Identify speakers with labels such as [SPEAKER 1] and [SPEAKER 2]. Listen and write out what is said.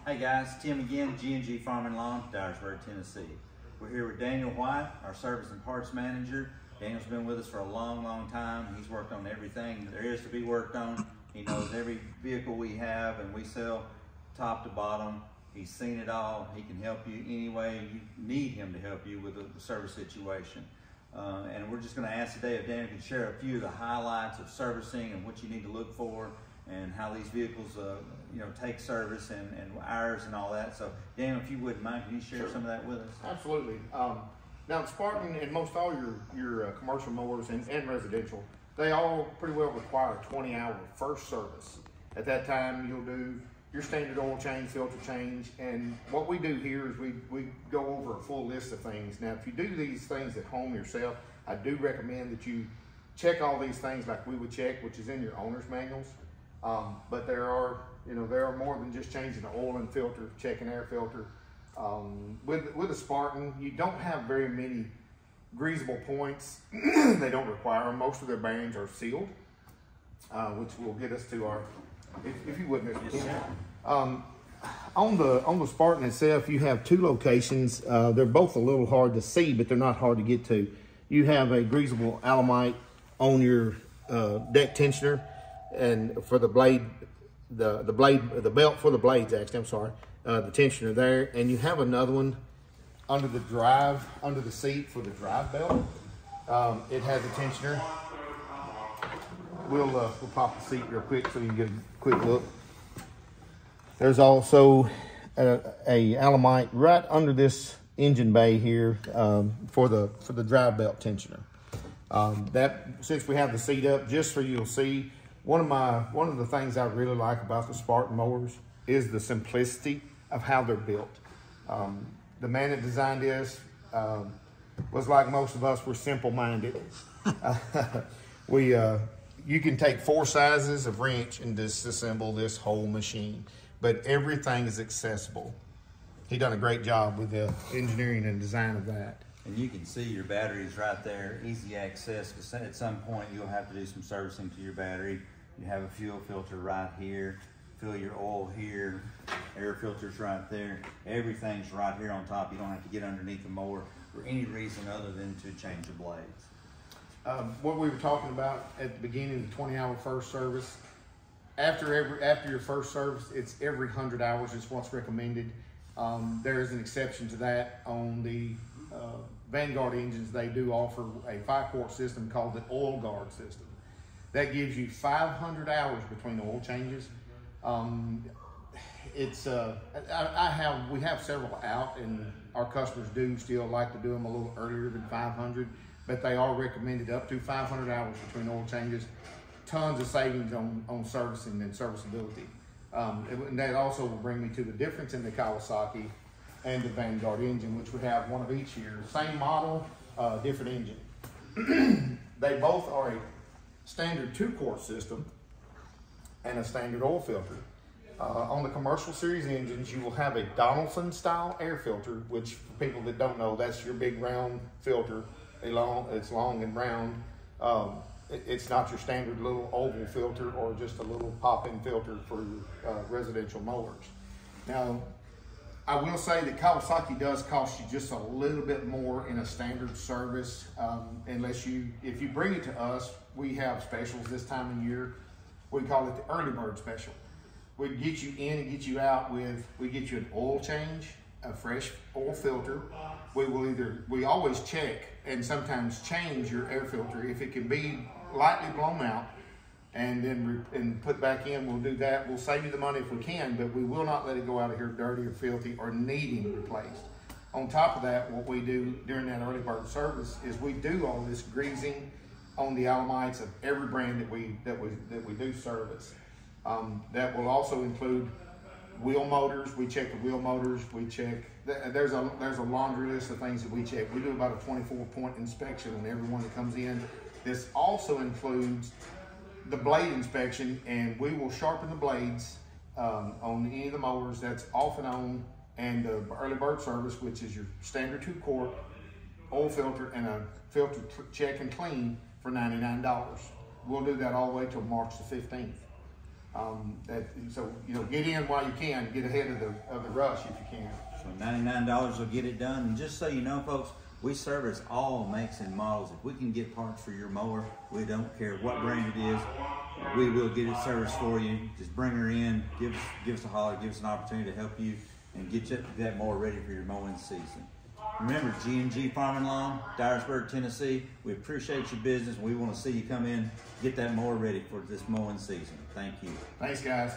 [SPEAKER 1] Hey guys, Tim again, G&G Farm and Lawn, Dyersburg, Tennessee. We're here with Daniel White, our service and parts manager. Daniel's been with us for a long, long time. He's worked on everything there is to be worked on. He knows every vehicle we have and we sell top to bottom. He's seen it all. He can help you any way you need him to help you with a service situation. And we're just going to ask today if Daniel can share a few of the highlights of servicing and what you need to look for and how these vehicles take service and hours and all that. So Daniel, if you wouldn't mind, can you share some of that with us?
[SPEAKER 2] Absolutely. Now Spartan and most all your commercial mowers and residential, they all pretty well require a 20-hour first service. At that time, you'll do your standard oil change, filter change, and what we do here is we go over a full list of things. Now, if you do these things at home yourself, I do recommend that you check all these things like we would check, which is in your owner's manuals. But there are more than just changing the oil and filter, checking air filter. With a Spartan, you don't have very many greasable points. They don't require them. Most of their bearings are sealed, which will get us to our, if you would, Mr. Ken. On the Spartan itself, you have two locations. They're both a little hard to see, but they're not hard to get to. You have a greasable alamite on your deck tensioner, and for the blade, the belt for the blades, actually, I'm sorry, the tensioner there, and you have another one under the seat for the drive belt. It has a tensioner. We'll pop the seat real quick so you can get a quick look. There's also a alamite right under this engine bay here for the drive belt tensioner. Since we have the seat up, just so you'll see, one of the things I really like about the Spartan mowers is the simplicity of how they're built. The man that designed this was like most of us, we're simple-minded. You can take 4 sizes of wrench and disassemble this whole machine, but everything is accessible. He done a great job with the engineering and design of that.
[SPEAKER 1] And you can see your batteries right there, easy access, because at some point you'll have to do some servicing to your battery. You have a fuel filter right here, fill your oil here, air filters right there. Everything's right here on top. You don't have to get underneath the mower for any reason other than to change the blades.
[SPEAKER 2] What we were talking about at the beginning, the 20-hour first service. After your first service, it's every 100 hours is what's recommended. There is an exception to that on the Vanguard engines. They do offer a 5-quart system called the Oil Guard system. That gives you 500 hours between oil changes. We have several out, and our customers do still like to do them a little earlier than 500, but they are recommended up to 500 hours between oil changes. Tons of savings on servicing and serviceability. And that also will bring me to the difference in the Kawasaki and the Vanguard engine, which we have one of each here. Same model, different engine. They both are a standard 2-quart system and a standard oil filter. On the commercial series engines, you will have a Donaldson style air filter, which for people that don't know, that's your big round filter. It's long and round. It's not your standard little oval filter or just a little pop-in filter for residential mowers. Now, I will say that Kawasaki does cost you just a little bit more in a standard service, if you bring it to us. We have specials this time of year. We call it the early bird special. We get you in and get you out with, we get you an oil change, a fresh oil filter. We always check and sometimes change your air filter. If it can be lightly blown out and then put back in, we'll do that. We'll save you the money if we can, but we will not let it go out of here dirty or filthy or needing replaced. On top of that, what we do during that early bird service is we do all this greasing on the alamites of every brand that we do service. That will also include wheel motors. We check the wheel motors. We check. There's a laundry list of things that we check. We do about a 24-point inspection on everyone that comes in. This also includes the blade inspection, and we will sharpen the blades on any of the mowers. That's off and on, and the early bird service, which is your standard 2-quart oil filter and a filter check and clean for $99. We'll do that all the way till March the 15th. So get in while you can, get ahead of the rush if you can.
[SPEAKER 1] So $99 will get it done. And just so you know, folks, we service all makes and models. If we can get parts for your mower, we don't care what brand it is. We will get it serviced for you. Just bring her in, give us a holler, give us an opportunity to help you and get that mower ready for your mowing season. Remember, G&G Farm and Lawn, Dyersburg, Tennessee. We appreciate your business. We want to see you come in, get that mower ready for this mowing season. Thank you.
[SPEAKER 2] Thanks, guys.